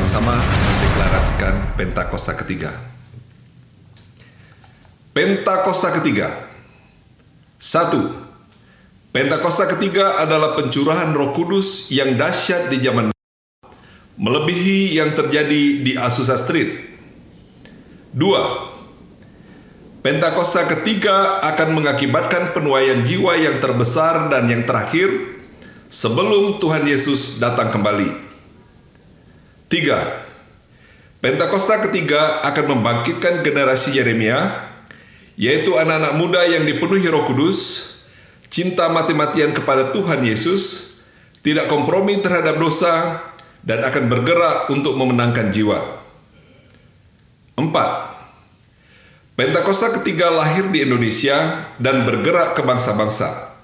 bersama-sama mendeklarasikan Pentakosta ketiga. Pentakosta ketiga. 1. Pentakosta ketiga adalah pencurahan Roh Kudus yang dahsyat di zaman melebihi yang terjadi di Azusa Street. 2. Pentakosta ketiga akan mengakibatkan penuaian jiwa yang terbesar dan yang terakhir sebelum Tuhan Yesus datang kembali. 3. Pentakosta ketiga akan membangkitkan generasi Yeremia, yaitu anak-anak muda yang dipenuhi Roh Kudus, cinta mati-matian kepada Tuhan Yesus, tidak kompromi terhadap dosa, dan akan bergerak untuk memenangkan jiwa. 4. Pentakosta ketiga lahir di Indonesia dan bergerak ke bangsa-bangsa.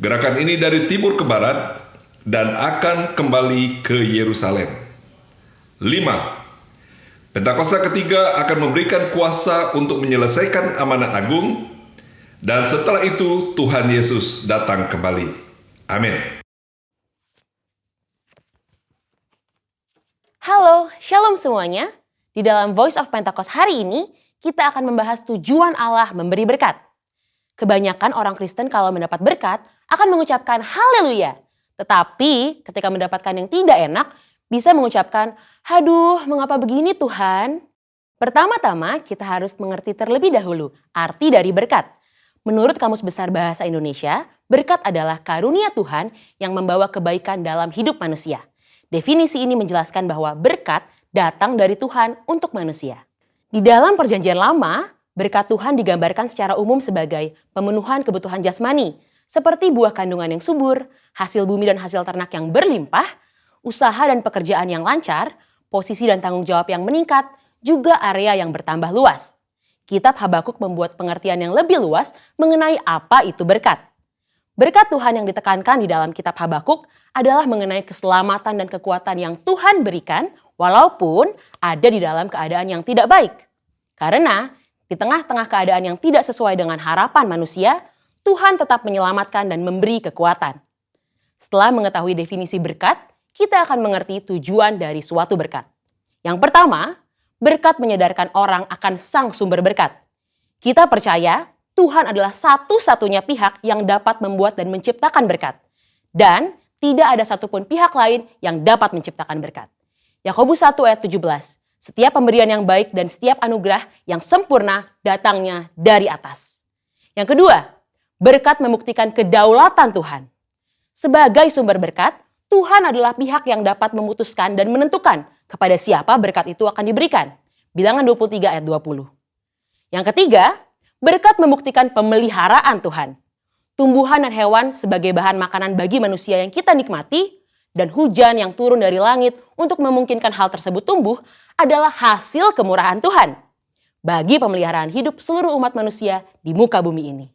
Gerakan ini dari timur ke barat dan akan kembali ke Yerusalem. 5. Pentakosta ketiga akan memberikan kuasa untuk menyelesaikan amanat agung, dan setelah itu Tuhan Yesus datang kembali. Amin. Halo, shalom semuanya. Di dalam Voice of Pentecost hari ini, kita akan membahas tujuan Allah memberi berkat. Kebanyakan orang Kristen kalau mendapat berkat akan mengucapkan haleluya. Tetapi ketika mendapatkan yang tidak enak, bisa mengucapkan, "Aduh, mengapa begini Tuhan?" Pertama-tama kita harus mengerti terlebih dahulu arti dari berkat. Menurut Kamus Besar Bahasa Indonesia, berkat adalah karunia Tuhan yang membawa kebaikan dalam hidup manusia. Definisi ini menjelaskan bahwa berkat datang dari Tuhan untuk manusia. Di dalam Perjanjian Lama, berkat Tuhan digambarkan secara umum sebagai pemenuhan kebutuhan jasmani, seperti buah kandungan yang subur, hasil bumi dan hasil ternak yang berlimpah, usaha dan pekerjaan yang lancar, posisi dan tanggung jawab yang meningkat, juga area yang bertambah luas. Kitab Habakuk membuat pengertian yang lebih luas mengenai apa itu berkat. Berkat Tuhan yang ditekankan di dalam kitab Habakuk adalah mengenai keselamatan dan kekuatan yang Tuhan berikan walaupun ada di dalam keadaan yang tidak baik. Karena di tengah-tengah keadaan yang tidak sesuai dengan harapan manusia, Tuhan tetap menyelamatkan dan memberi kekuatan. Setelah mengetahui definisi berkat, kita akan mengerti tujuan dari suatu berkat. Yang pertama, berkat menyadarkan orang akan sang sumber berkat. Kita percaya Tuhan adalah satu-satunya pihak yang dapat membuat dan menciptakan berkat. Dan tidak ada satupun pihak lain yang dapat menciptakan berkat. Yakobus 1 ayat 17. Setiap pemberian yang baik dan setiap anugerah yang sempurna datangnya dari atas. Yang kedua, berkat membuktikan kedaulatan Tuhan. Sebagai sumber berkat, Tuhan adalah pihak yang dapat memutuskan dan menentukan kepada siapa berkat itu akan diberikan. Bilangan 23 ayat 20. Yang ketiga, berkat membuktikan pemeliharaan Tuhan. Tumbuhan dan hewan sebagai bahan makanan bagi manusia yang kita nikmati, dan hujan yang turun dari langit untuk memungkinkan hal tersebut tumbuh adalah hasil kemurahan Tuhan bagi pemeliharaan hidup seluruh umat manusia di muka bumi ini.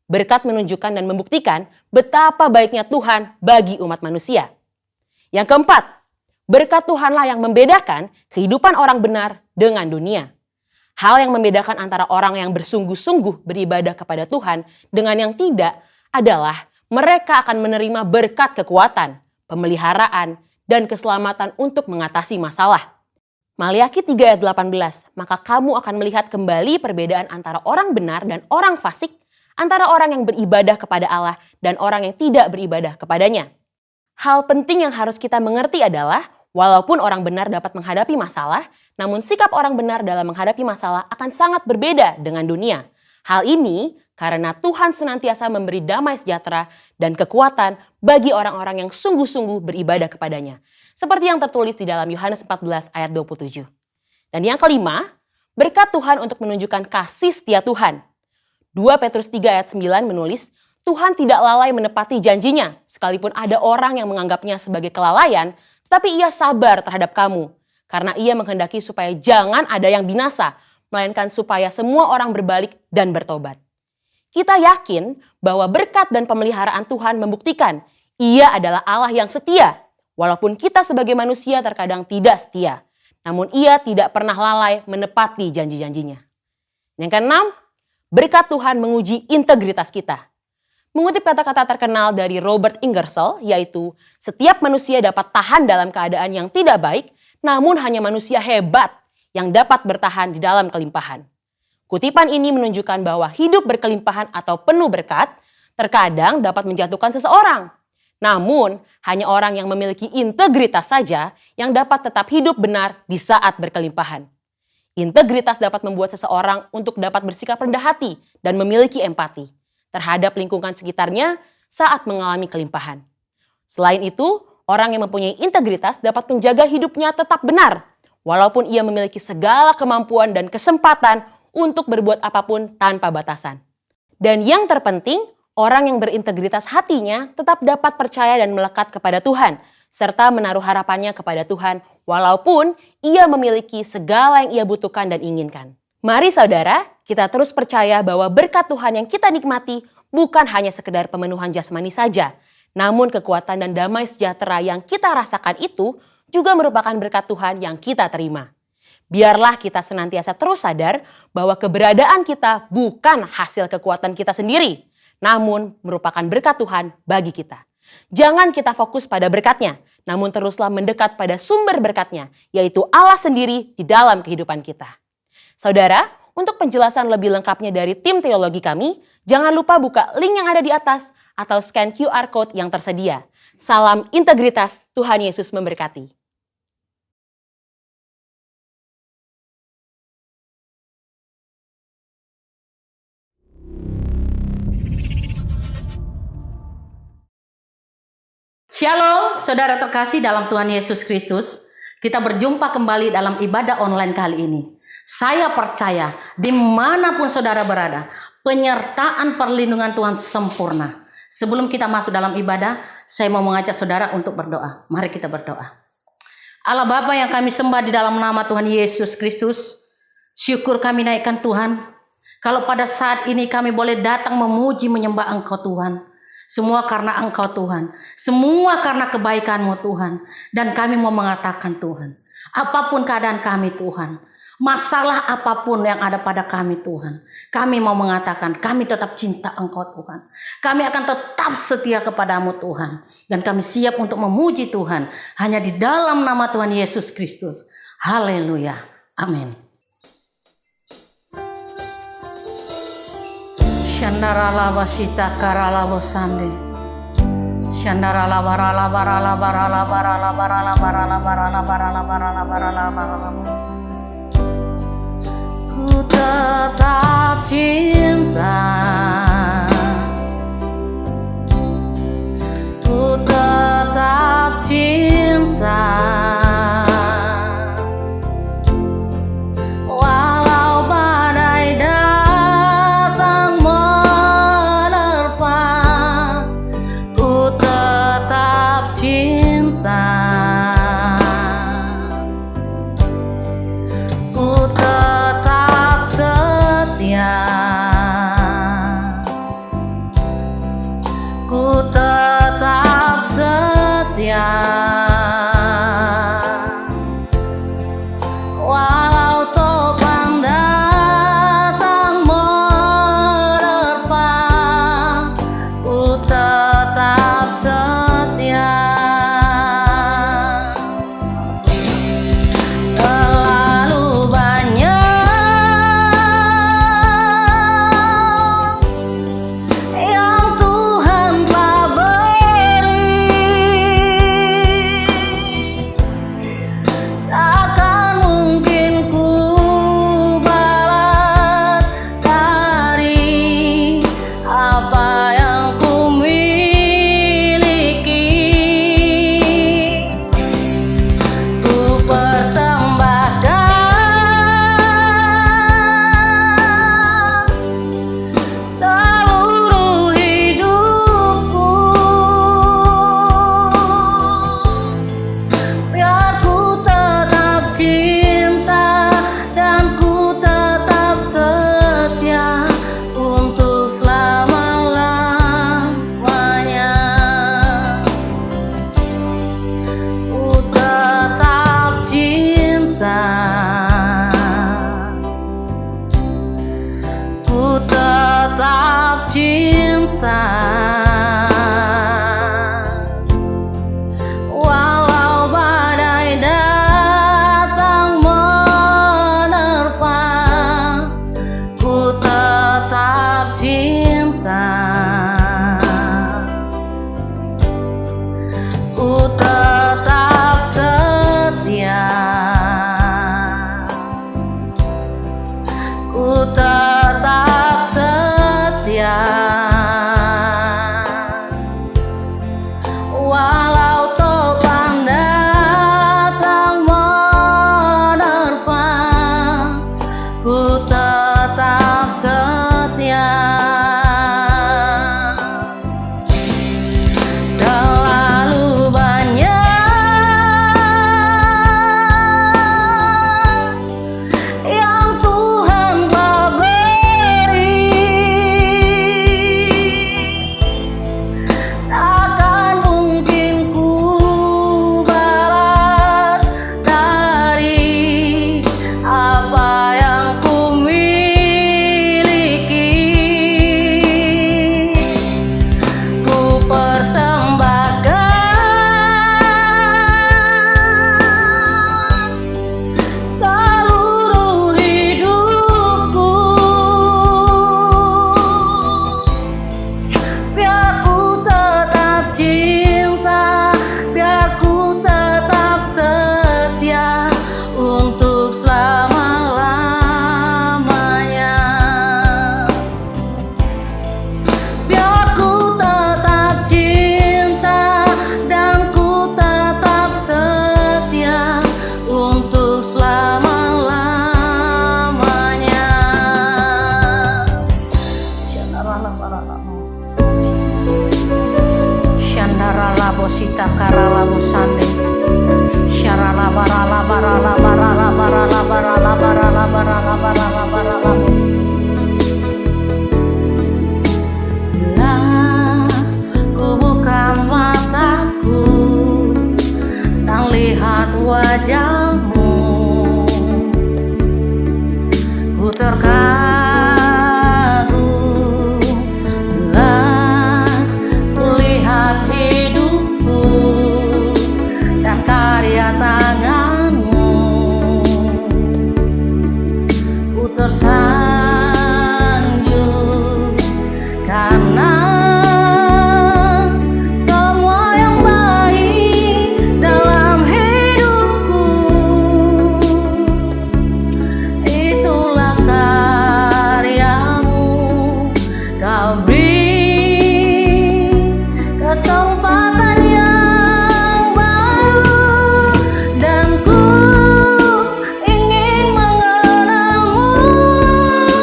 Berkat menunjukkan dan membuktikan betapa baiknya Tuhan bagi umat manusia. Yang keempat, berkat Tuhanlah yang membedakan kehidupan orang benar dengan dunia. Hal yang membedakan antara orang yang bersungguh-sungguh beribadah kepada Tuhan dengan yang tidak adalah mereka akan menerima berkat kekuatan, pemeliharaan, dan keselamatan untuk mengatasi masalah. Maliaki 3 ayat 18, maka kamu akan melihat kembali perbedaan antara orang benar dan orang fasik, antara orang yang beribadah kepada Allah dan orang yang tidak beribadah kepadanya. Hal penting yang harus kita mengerti adalah, walaupun orang benar dapat menghadapi masalah, namun sikap orang benar dalam menghadapi masalah akan sangat berbeda dengan dunia. Hal ini karena Tuhan senantiasa memberi damai sejahtera dan kekuatan bagi orang-orang yang sungguh-sungguh beribadah kepadanya. Seperti yang tertulis di dalam Yohanes 14 ayat 27. Dan yang kelima, berkat Tuhan untuk menunjukkan kasih setia Tuhan. 2 Petrus 3 ayat 9 menulis, Tuhan tidak lalai menepati janjinya, sekalipun ada orang yang menganggapnya sebagai kelalaian, tetapi ia sabar terhadap kamu, karena ia menghendaki supaya jangan ada yang binasa, melainkan supaya semua orang berbalik dan bertobat. Kita yakin bahwa berkat dan pemeliharaan Tuhan membuktikan Ia adalah Allah yang setia, walaupun kita sebagai manusia terkadang tidak setia, namun Ia tidak pernah lalai menepati janji-janjinya. Yang keenam, berkat Tuhan menguji integritas kita. Mengutip kata-kata terkenal dari Robert Ingersoll, yaitu setiap manusia dapat tahan dalam keadaan yang tidak baik, namun hanya manusia hebat yang dapat bertahan di dalam kelimpahan. Kutipan ini menunjukkan bahwa hidup berkelimpahan atau penuh berkat terkadang dapat menjatuhkan seseorang. Namun, hanya orang yang memiliki integritas saja yang dapat tetap hidup benar di saat berkelimpahan. Integritas dapat membuat seseorang untuk dapat bersikap rendah hati dan memiliki empati terhadap lingkungan sekitarnya saat mengalami kelimpahan. Selain itu, orang yang mempunyai integritas dapat menjaga hidupnya tetap benar, walaupun ia memiliki segala kemampuan dan kesempatan untuk berbuat apapun tanpa batasan. Dan yang terpenting, orang yang berintegritas hatinya tetap dapat percaya dan melekat kepada Tuhan, serta menaruh harapannya kepada Tuhan, walaupun ia memiliki segala yang ia butuhkan dan inginkan. Mari saudara, kita terus percaya bahwa berkat Tuhan yang kita nikmati bukan hanya sekedar pemenuhan jasmani saja, namun kekuatan dan damai sejahtera yang kita rasakan itu juga merupakan berkat Tuhan yang kita terima. Biarlah kita senantiasa terus sadar bahwa keberadaan kita bukan hasil kekuatan kita sendiri, namun merupakan berkat Tuhan bagi kita. Jangan kita fokus pada berkatnya, namun teruslah mendekat pada sumber berkatnya, yaitu Allah sendiri di dalam kehidupan kita. Saudara, untuk penjelasan lebih lengkapnya dari tim teologi kami, jangan lupa buka link yang ada di atas atau scan QR Code yang tersedia. Salam integritas, Tuhan Yesus memberkati. Shalom, saudara terkasih dalam Tuhan Yesus Kristus. Kita berjumpa kembali dalam ibadah online kali ini. Saya percaya dimanapun saudara berada, penyertaan perlindungan Tuhan sempurna. Sebelum kita masuk dalam ibadah, saya mau mengajak saudara untuk berdoa. Mari kita berdoa. Allah Bapa yang kami sembah di dalam nama Tuhan Yesus Kristus, syukur kami naikkan Tuhan. Kalau pada saat ini kami boleh datang memuji menyembah Engkau Tuhan. Semua karena Engkau Tuhan. Semua karena kebaikan-Mu Tuhan. Dan kami mau mengatakan Tuhan, apapun keadaan kami Tuhan, masalah apapun yang ada pada kami Tuhan, kami mau mengatakan kami tetap cinta Engkau Tuhan. Kami akan tetap setia kepadamu Tuhan. Dan kami siap untuk memuji Tuhan hanya di dalam nama Tuhan Yesus Kristus. Haleluya. Amin. Shandara lava sita karala bosande. Shandara lava rala barala barala barala barala barala barala barala barala barala barala. Ku tetap cinta. Ku tetap cinta. Walau badai datang menerpa, ku tetap cinta. Ku tetap setia. Ku tetap setia. selama-lamanya. Biar ku tetap cinta dan ku tetap setia untuk selama-lamanya. Shandarala bosita karala bosande. Syarala barala barala barala barala barala barala barala barala barala. Bila ku buka mataku dan lihat wajahmu, ku terkagum. Bila ku lihat hidupku dan karya tanganmu, ku tersanjung karena semua yang baik dalam hidupku, itulah karyamu. Kau beri kesempatan yang baru dan ku ingin mengenalmu,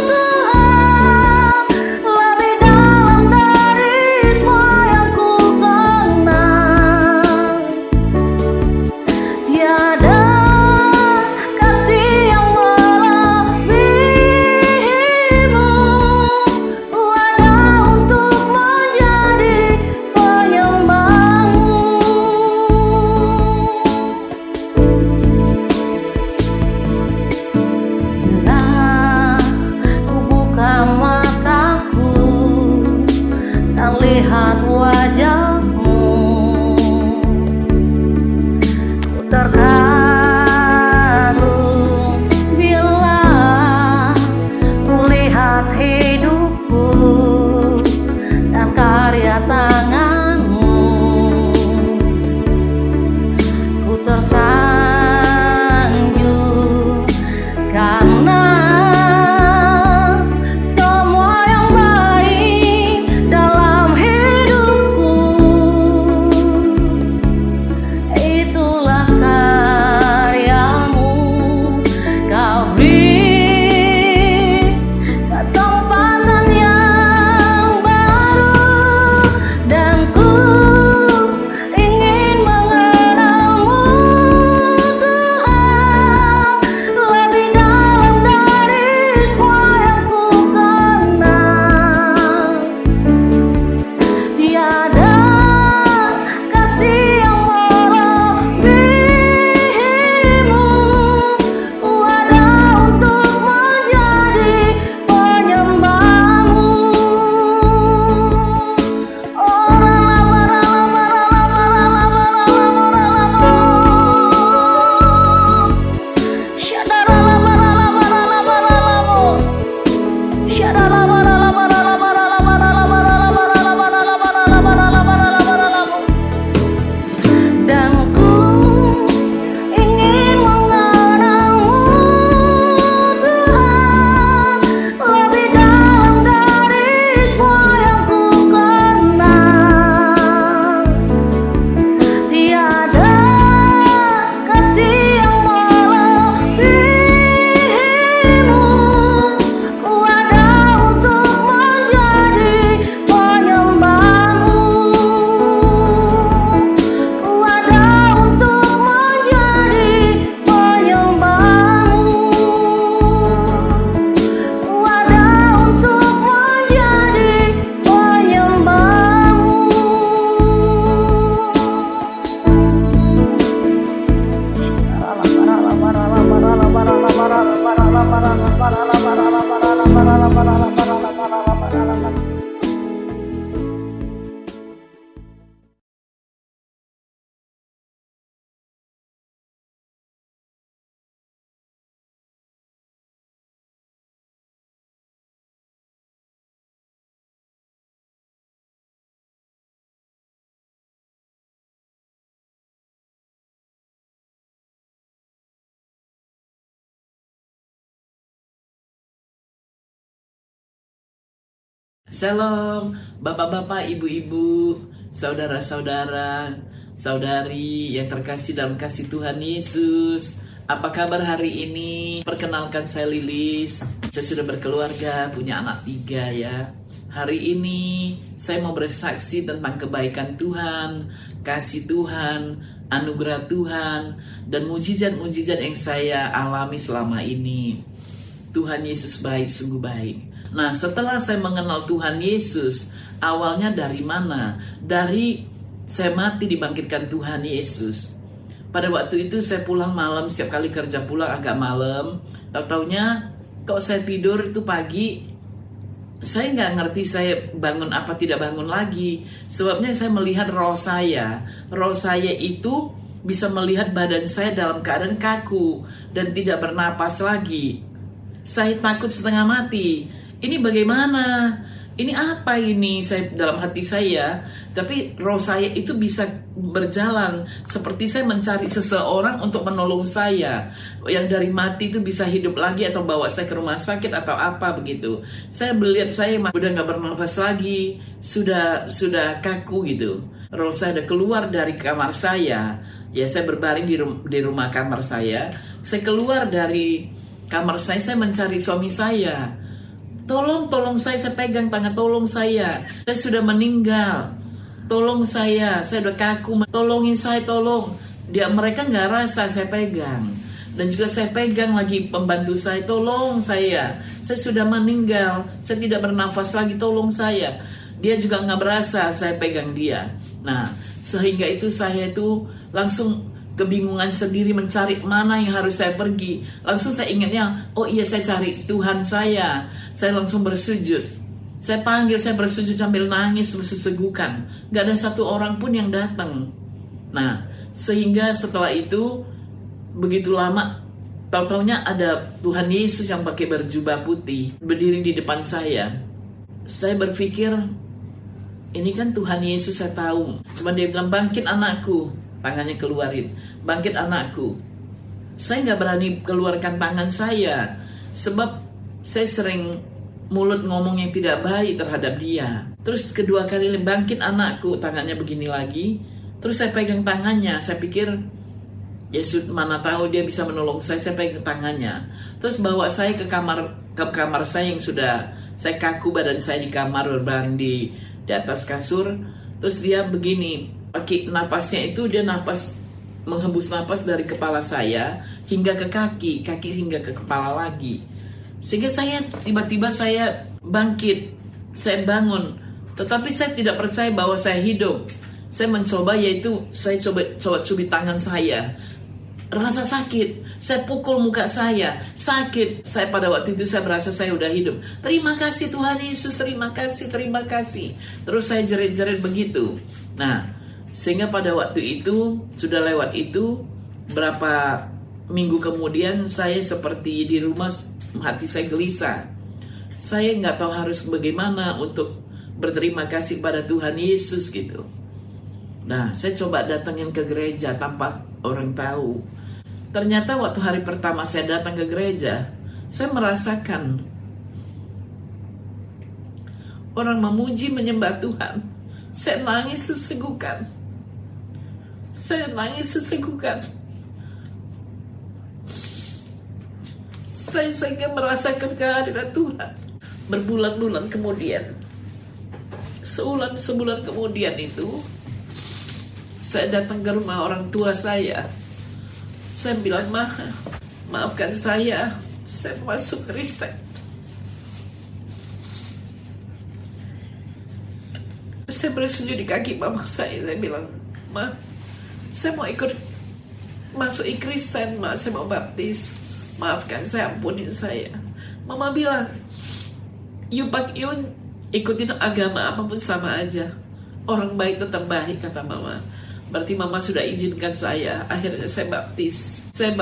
Tuhan, lebih dalam dari semua yang ku kenal. Tiada kasih yang melebihimu, wadah untuk menjadi penyembahmu. Bila ku buka mataku dan lihat wajahmu, ku terkagum. Bila ku lihat hidupku dan karya tanganmu, ku tersanjung karena semua yang baik dalam hidupku, Shalom, bapak-bapak, ibu-ibu, saudara-saudara, saudari yang terkasih dalam kasih Tuhan Yesus. Apa kabar hari ini? Perkenalkan, saya Lilis. Saya sudah berkeluarga, punya anak 3 ya. Hari ini saya mau bersaksi tentang kebaikan Tuhan, kasih Tuhan, anugerah Tuhan, dan mujizat-mujizat yang saya alami selama ini. Tuhan Yesus baik, sungguh baik. Nah, setelah saya mengenal Tuhan Yesus, awalnya dari mana? Dari saya mati dibangkitkan Tuhan Yesus. Pada waktu itu saya pulang malam, setiap kali kerja pulang agak malam. Tahu-taunya kalau saya tidur itu pagi, saya nggak ngerti saya bangun apa tidak bangun lagi. Sebabnya saya melihat roh saya. Roh saya itu bisa melihat badan saya dalam keadaan kaku dan tidak bernapas lagi. Saya takut setengah mati. Ini bagaimana? Ini apa ini? Saya dalam hati saya, tapi roh saya itu bisa berjalan seperti saya mencari seseorang untuk menolong saya. Yang dari mati itu bisa hidup lagi atau bawa saya ke rumah sakit atau apa begitu. Saya melihat saya udah nggak bernafas lagi, sudah kaku gitu. Roh saya udah keluar dari kamar saya. Ya, saya berbaring di rumah kamar saya. Saya keluar dari kamar saya mencari suami saya. Tolong saya pegang tangan, tolong saya sudah meninggal, tolong saya udah kaku, tolongin saya, tolong. Mereka nggak rasa saya pegang, dan juga saya pegang lagi pembantu saya, tolong saya sudah meninggal, saya tidak bernafas lagi, tolong saya. Dia juga nggak berasa saya pegang dia. Nah, sehingga itu saya itu langsung kebingungan sendiri mencari mana yang harus saya pergi. Langsung saya ingatnya, oh iya, saya cari Tuhan saya. Saya langsung bersujud. Saya panggil, saya bersujud sambil nangis bersesegukan. Gak ada satu orang pun yang datang. Nah, sehingga setelah itu begitu lama, tahu-taunya ada Tuhan Yesus yang pakai berjubah putih berdiri di depan saya. Saya berpikir, ini kan Tuhan Yesus, saya tahu. Cuma dia bilang, bangkit anakku. Tangannya keluarin, bangkit anakku. Saya nggak berani keluarkan tangan saya, sebab saya sering mulut ngomong yang tidak baik terhadap dia. Terus kedua kali, bangkit anakku, tangannya begini lagi. Terus saya pegang tangannya, saya pikir, Yesus mana tahu dia bisa menolong saya pegang tangannya. Terus bawa saya ke kamar saya yang sudah saya kaku, badan saya di kamar berbaring di atas kasur. Terus dia begini, pakai napasnya itu, dia menghembus napas dari kepala saya hingga ke kaki hingga ke kepala lagi. Sehingga saya tiba-tiba saya bangkit, saya bangun. Tetapi saya tidak percaya bahwa saya hidup. Saya mencoba, yaitu saya coba cubit tangan saya. Rasa sakit, saya pukul muka saya, sakit. Saya pada waktu itu saya merasa saya udah hidup. Terima kasih Tuhan Yesus, terima kasih. Terus saya jerit-jerit begitu. Nah, sehingga pada waktu itu, sudah lewat itu, berapa minggu kemudian saya seperti di rumah, hati saya gelisah. Saya nggak tahu harus bagaimana untuk berterima kasih pada Tuhan Yesus gitu. Nah, saya coba datangin ke gereja tanpa orang tahu. Ternyata waktu hari pertama saya datang ke gereja, saya merasakan orang memuji, menyembah Tuhan. Saya nangis sesegukan. Saya merasakan kehadiran Tuhan. Berbulan-bulan kemudian, sebulan kemudian itu, saya datang ke rumah orang tua saya. Saya bilang, maafkan saya masuk Kristen. Saya bersujud di kaki mama saya bilang, Ma, saya mau ikut masuk Kristen, Ma, saya mau baptis. Maafkan saya, ampunin saya. Mama bilang, you ikutin agama apapun sama aja. Orang baik tetap baik, kata Mama. Berarti Mama sudah izinkan saya. Akhirnya saya baptis. Saya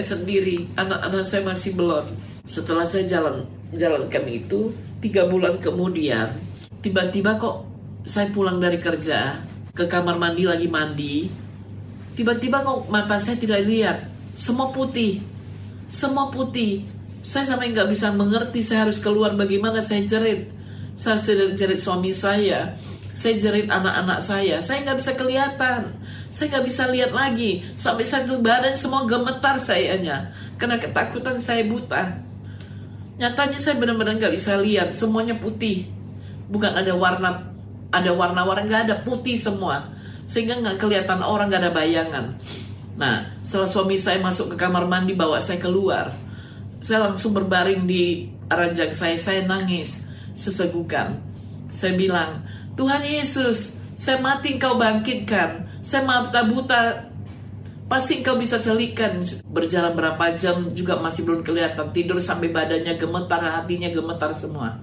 sendiri. Anak-anak saya masih belum. Setelah saya jalankan itu, 3 bulan kemudian, tiba-tiba kok saya pulang dari kerja, ke kamar mandi lagi mandi. Tiba-tiba kok mata saya tidak lihat. Semua putih. Saya sampai nggak bisa mengerti saya harus keluar bagaimana. Saya jerit. saya jerit suami saya jerit anak-anak saya nggak bisa kelihatan, saya nggak bisa lihat lagi, sampai satu badan semua gemetar sayanya, karena ketakutan saya buta. Nyatanya saya benar-benar nggak bisa lihat, semuanya putih, bukan ada warna-warna, nggak ada, putih semua, sehingga nggak kelihatan orang, nggak ada bayangan. Nah, setelah suami saya masuk ke kamar mandi bawa saya keluar, saya langsung berbaring di ranjang saya nangis sesegukan. Saya bilang, Tuhan Yesus, saya mati Engkau bangkitkan, saya mata buta, pasti Engkau bisa celikan. Berjalan berapa jam juga masih belum kelihatan, tidur sampai badannya gemetar, hatinya gemetar semua.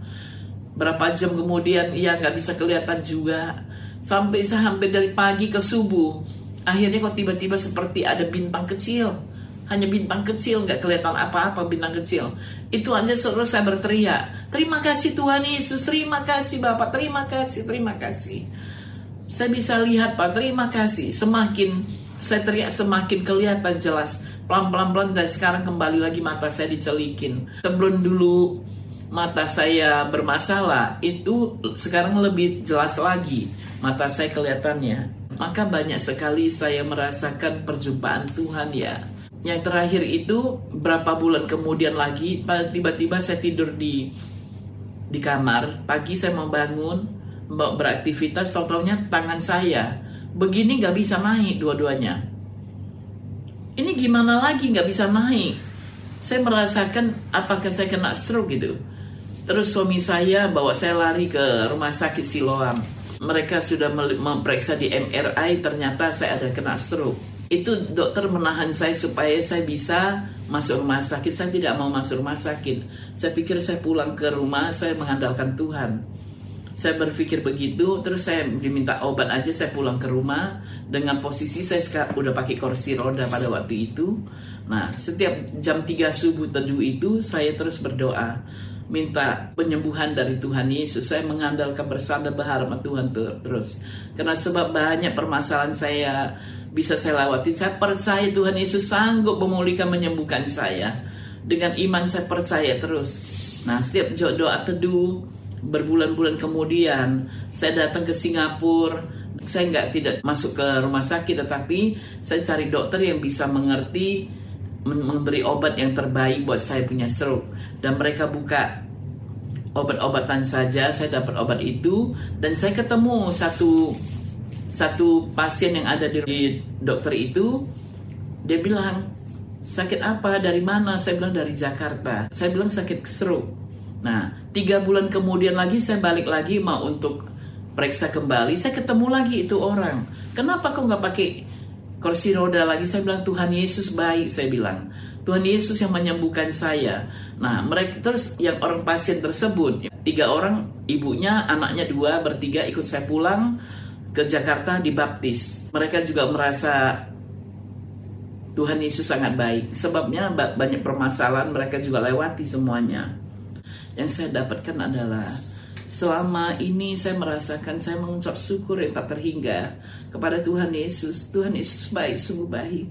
Berapa jam kemudian, ya nggak bisa kelihatan juga. Sampai dari pagi ke subuh, akhirnya kok tiba-tiba seperti ada bintang kecil. Hanya bintang kecil, nggak kelihatan apa-apa, bintang kecil. Itu aja terus saya berteriak, terima kasih Tuhan Yesus, terima kasih Bapak, terima kasih, terima kasih. Saya bisa lihat Pak, terima kasih. Semakin saya teriak, semakin kelihatan jelas. Pelan-pelan dan sekarang kembali lagi mata saya dicelikin. Sebelum dulu mata saya bermasalah, itu sekarang lebih jelas lagi mata saya kelihatannya. Maka banyak sekali saya merasakan perjumpaan Tuhan ya. Yang terakhir itu berapa bulan kemudian lagi, tiba-tiba saya tidur di kamar. Pagi saya mau bangun, mau beraktivitas, tahu-taunya tangan saya begini nggak bisa naik dua-duanya. Ini gimana lagi nggak bisa naik? Saya merasakan apakah saya kena stroke gitu. Terus suami saya bawa saya lari ke rumah sakit Siloam. Mereka sudah memeriksa di MRI, ternyata saya ada kena stroke. Itu dokter menahan saya supaya saya bisa masuk rumah sakit. Saya tidak mau masuk rumah sakit. Saya pikir saya pulang ke rumah, saya mengandalkan Tuhan. Saya berpikir begitu, terus saya diminta obat aja, saya pulang ke rumah. Dengan posisi saya udah pakai kursi roda pada waktu itu. Nah, setiap jam 3 subuh teduh itu, saya terus berdoa. Minta penyembuhan dari Tuhan Yesus. Saya mengandalkan, bersandar, berharap Tuhan terus. Karena sebab banyak permasalahan saya bisa saya lewati, saya percaya Tuhan Yesus sanggup memulihkan, menyembuhkan saya. Dengan iman saya percaya terus. Nah, setiap doa teduh, berbulan-bulan kemudian saya datang ke Singapura. Saya tidak masuk ke rumah sakit, tetapi saya cari dokter yang bisa mengerti, memberi obat yang terbaik buat saya punya stroke. Dan mereka buka obat-obatan saja, saya dapat obat itu. Dan saya ketemu satu pasien yang ada di dokter itu. Dia bilang, sakit apa, dari mana? Saya bilang dari Jakarta. Saya bilang sakit stroke. Nah, 3 bulan kemudian lagi saya balik lagi mau untuk periksa kembali. Saya ketemu lagi itu orang. Kenapa kok nggak pakai kursi roda lagi? Saya bilang Tuhan Yesus baik, saya bilang. Tuhan Yesus yang menyembuhkan saya. Nah, mereka terus yang orang pasien tersebut, 3 orang, ibunya, anaknya 2, bertiga ikut saya pulang ke Jakarta dibaptis. Mereka juga merasa Tuhan Yesus sangat baik. Sebabnya banyak permasalahan mereka juga lewati semuanya. Yang saya dapatkan adalah selama ini saya merasakan, saya mengucap syukur yang tak terhingga kepada Tuhan Yesus. Tuhan Yesus baik, sungguh baik.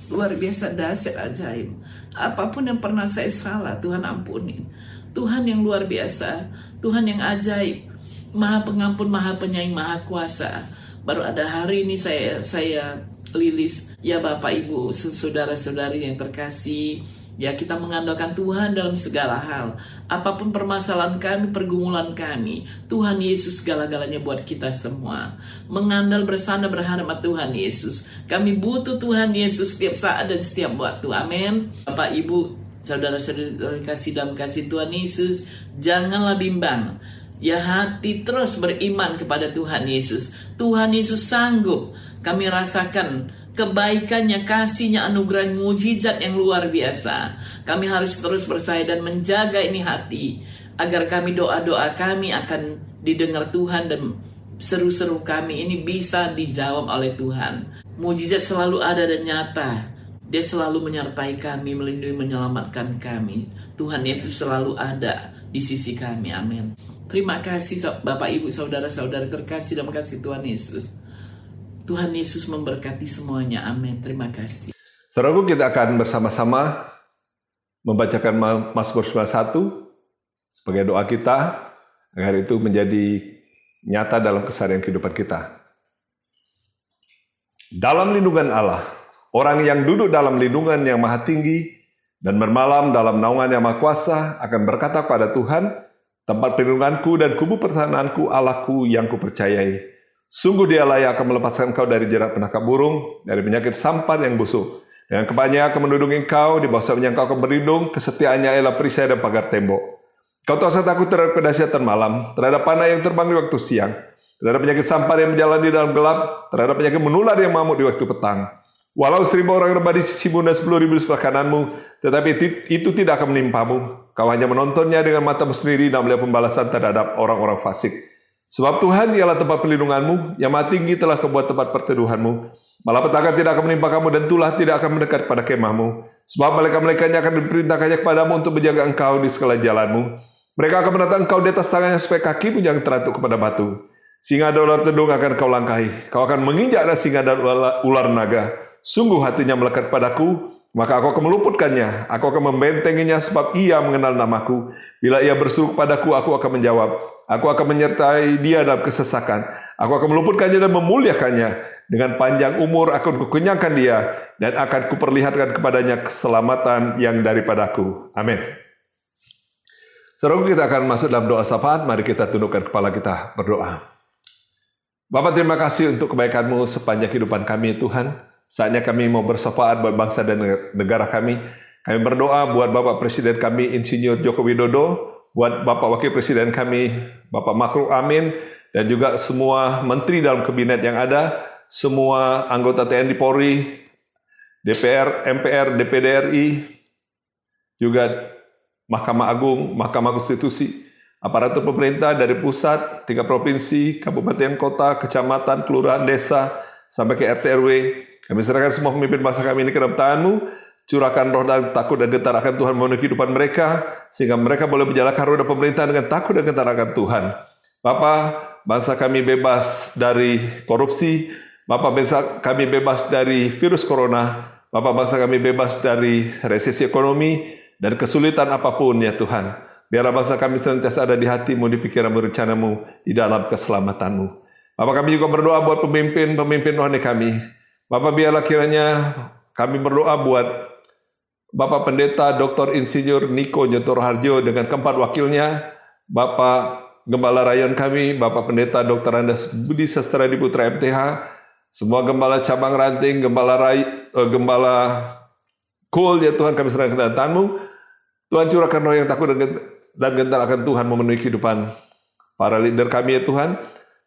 Luar biasa, dahsyat, ajaib. Apapun yang pernah saya salah, Tuhan ampunin. Tuhan yang luar biasa, Tuhan yang ajaib, Maha Pengampun, Maha Penyayang, Maha Kuasa. Baru ada hari ini saya lilis, ya Bapak Ibu, saudara-saudari yang terkasih, ya kita mengandalkan Tuhan dalam segala hal. Apapun permasalahan kami, pergumulan kami, Tuhan Yesus segala-galanya buat kita semua. Mengandal, bersandar, berharap Tuhan Yesus. Kami butuh Tuhan Yesus setiap saat dan setiap waktu. Amin. Bapak Ibu, saudara-saudari kasih dalam kasih Tuhan Yesus, janganlah bimbang. Ya, hati terus beriman kepada Tuhan Yesus. Tuhan Yesus sanggup. Kami rasakan kebaikannya, kasihnya, anugerah, mujizat yang luar biasa. Kami harus terus percaya dan menjaga ini hati, agar kami doa-doa kami akan didengar Tuhan dan seru-seru kami ini bisa dijawab oleh Tuhan. Mujizat selalu ada dan nyata. Dia selalu menyertai kami, melindungi, menyelamatkan kami. Tuhan itu selalu ada di sisi kami. Amin. Terima kasih Bapak Ibu, saudara-saudari terkasih dalam kasih Tuhan Yesus. Tuhan Yesus memberkati semuanya. Amin. Terima kasih. Saudaraku, kita akan bersama-sama membacakan Mazmur 91 sebagai doa kita. agar itu menjadi nyata dalam keseharian kehidupan kita. Dalam lindungan Allah, orang yang duduk dalam lindungan yang maha tinggi dan bermalam dalam naungan yang maha kuasa akan berkata pada Tuhan, tempat perlindunganku dan kubu pertahananku, Allahku yang kupercayai. Sungguh dia layak akan melepaskan engkau dari jerat penangkap burung, dari penyakit sampar yang busuk. Dengan kepalanya akan menundungi engkau, di bawah sayapnya engkau akan berlindung, kesetiaannya ialah perisai dan pagar tembok. Kau tak usah takut terhadap kedahsyatan malam, terhadap panah yang terbang di waktu siang, terhadap penyakit sampar yang berjalan di dalam gelap, terhadap penyakit menular yang mengamuk di waktu petang. Walau 1.000 orang rebah di sisimu dan 10.000 di sebelah kananmu, tetapi itu tidak akan menimpamu. Kau hanya menontonnya dengan matamu sendiri dan melihat pembalasan terhadap orang-orang fasik. Sebab Tuhan ialah tempat perlindunganmu, yang maha tinggi telah kebuat tempat perteduhanmu. Malapetaka tidak akan menimpa kamu dan tulah tidak akan mendekat pada kemahmu. Sebab malaikat-malaikatnya akan diperintahkannya kepadamu untuk menjaga engkau di segala jalanmu. Mereka akan menatang engkau di atas tangannya supaya kakimu jangan terantuk kepada batu. Singa dan ular tedung akan kau langkahi. Kau akan menginjak singa dan ular naga. Sungguh hatinya melekat padaku, maka aku akan meluputkannya. Aku akan membentenginya sebab ia mengenal namaku. Bila ia berseru kepadaku, aku akan menjawab. Aku akan menyertai dia dalam kesesakan. Aku akan meluputkannya dan memuliakannya. Dengan panjang umur akan kukenyangkan dia, dan akan kuperlihatkan kepadanya keselamatan yang daripadaku. Amin. Saudara, kita akan masuk dalam doa syafaat. Mari kita tundukkan kepala kita berdoa. Bapa, terima kasih untuk kebaikan-Mu sepanjang kehidupan kami, Tuhan. Saatnya kami mau bersyafaat buat bangsa dan negara kami. Kami berdoa buat Bapak Presiden kami, Insinyur Joko Widodo, buat Bapak Wakil Presiden kami, Bapak Ma'ruf Amin, dan juga semua menteri dalam kabinet yang ada, semua anggota TNI Polri, DPR, MPR, DPD RI, juga Mahkamah Agung, Mahkamah Konstitusi, aparatur pemerintah dari pusat, 3 provinsi, kabupaten, kota, kecamatan, kelurahan, desa, sampai ke RT RW. Kami serahkan semua pemimpin bangsa kami ini ke dalam tangan-Mu. Curahkan roh dan takut dan gentar akan Tuhan memenuhi kehidupan mereka, sehingga mereka boleh menjalankan roda pemerintahan dengan takut dan gentar akan Tuhan. Bapa, bangsa kami bebas dari korupsi. Bapa, bangsa kami bebas dari virus corona. Bapa, bangsa kami bebas dari resesi ekonomi dan kesulitan apapun ya Tuhan. Biarlah bangsa kami senantiasa ada di hati-Mu, di pikiran-Mu, rencana-Mu, di dalam keselamatan-Mu. Bapa, kami juga berdoa buat pemimpin rohani kami. Bapak, biarlah kiranya kami berdoa buat Bapak Pendeta Dr. Insinyur Niko Nyotoro Harjo dengan keempat wakilnya, Bapak Gembala Rayon kami, Bapak Pendeta Dr. Andas Budi Sastra Diputra MTH, semua gembala cabang ranting, gembala Kul, ya Tuhan, kami serahkan ke dalam tangan-Mu. Tuhan, curahkan roh yang takut dan gentar akan Tuhan memenuhi kehidupan para leader kami ya Tuhan.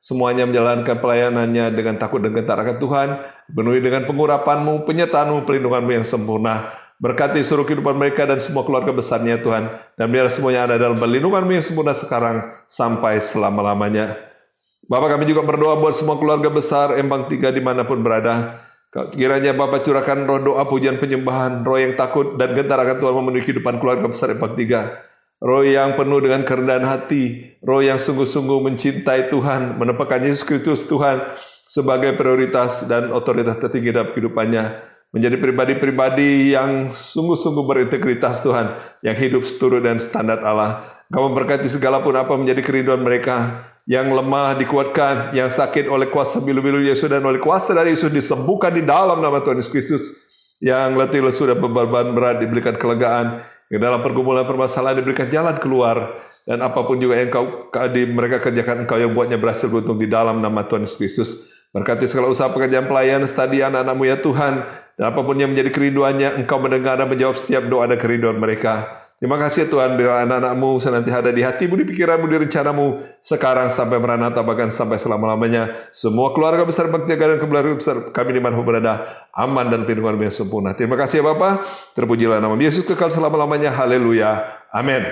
Semuanya menjalankan pelayanannya dengan takut dan gentar akan Tuhan, penuhi dengan pengurapan-Mu, penyertaan-Mu, pelindungan-Mu yang sempurna. Berkati seluruh kehidupan mereka dan semua keluarga besarnya Tuhan, dan biarlah semuanya ada dalam perlindungan-Mu yang sempurna sekarang sampai selama-lamanya. Bapak, kami juga berdoa buat semua keluarga besar Embang 3 dimanapun berada. Kiranya Bapak curahkan roh doa pujian penyembahan, roh yang takut dan gentar akan Tuhan memenuhi kehidupan keluarga besar Embang 3. Roh yang penuh dengan kerendahan hati, roh yang sungguh-sungguh mencintai Tuhan, menempatkan Yesus Kristus Tuhan sebagai prioritas dan otoritas tertinggi dalam kehidupannya, menjadi pribadi-pribadi yang sungguh-sungguh berintegritas Tuhan, yang hidup seturut dan standar Allah. Kau memberkati segala pun apa menjadi kerinduan mereka, yang lemah dikuatkan, yang sakit oleh kuasa bilu-bilu Yesus dan oleh kuasa dari Yesus disembuhkan di dalam nama Tuhan Yesus Kristus, yang letih lesu dan beban berat diberikan kelegaan, yang dalam pergumulan permasalahan diberikan jalan keluar, dan apapun juga yang mereka kerjakan, Engkau yang buatnya berhasil beruntung di dalam nama Tuhan Yesus Kristus. Berkati segala usaha pekerjaan pelayan studi anak-anak-Mu ya Tuhan, dan apapun yang menjadi kerinduannya, Engkau mendengar dan menjawab setiap doa dan kerinduan mereka. Terima kasih Tuhan, bila anak-anak-Mu senantiasa ada di hati-Mu, di pikiran-Mu, di rencana-Mu, sekarang sampai Maranatha, bahkan sampai selama-lamanya. Semua keluarga besar bakti dan keluarga besar kami dimanapun berada, aman dan perlindungan-Mu yang sempurna. Terima kasih ya Bapa, terpujilah nama Yesus kekal selama-lamanya. Haleluya. Amin.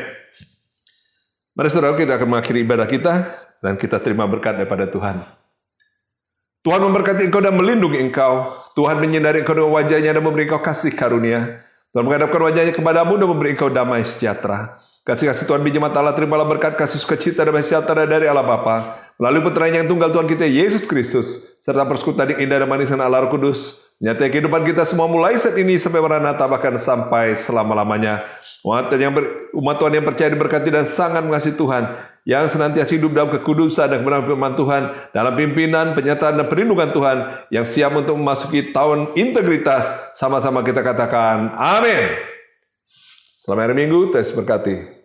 Mari saudara, kita akan mengakhiri ibadah kita, dan kita terima berkat daripada Tuhan. Tuhan memberkati engkau dan melindungi engkau. Tuhan menyinari engkau dengan wajah-Nya dan memberi engkau kasih karunia. Tuhan menghadapkan wajah-Nya kepadamu dan memberi engkau damai sejahtera. Kasih-kasih Tuhan biji mata Allah, terimalah berkat kasih sukacita dan damai sejahtera dari Allah Bapa, melalui Putra-Nya yang tunggal Tuhan kita Yesus Kristus, serta persekutuan yang indah dan manis dengan Allah Roh Kudus, menyertai kehidupan kita semua mulai saat ini sampai Maranatha, bahkan sampai selama-lamanya. Umat Tuhan yang percaya diberkati dan sangat mengasihi Tuhan, yang senantiasa hidup dalam kekudusan dan kebenaran firman Tuhan, dalam pimpinan, penyertaan dan perlindungan Tuhan, yang siap untuk memasuki tahun integritas. Sama-sama kita katakan amin. Selamat hari Minggu, Tuhan berkati.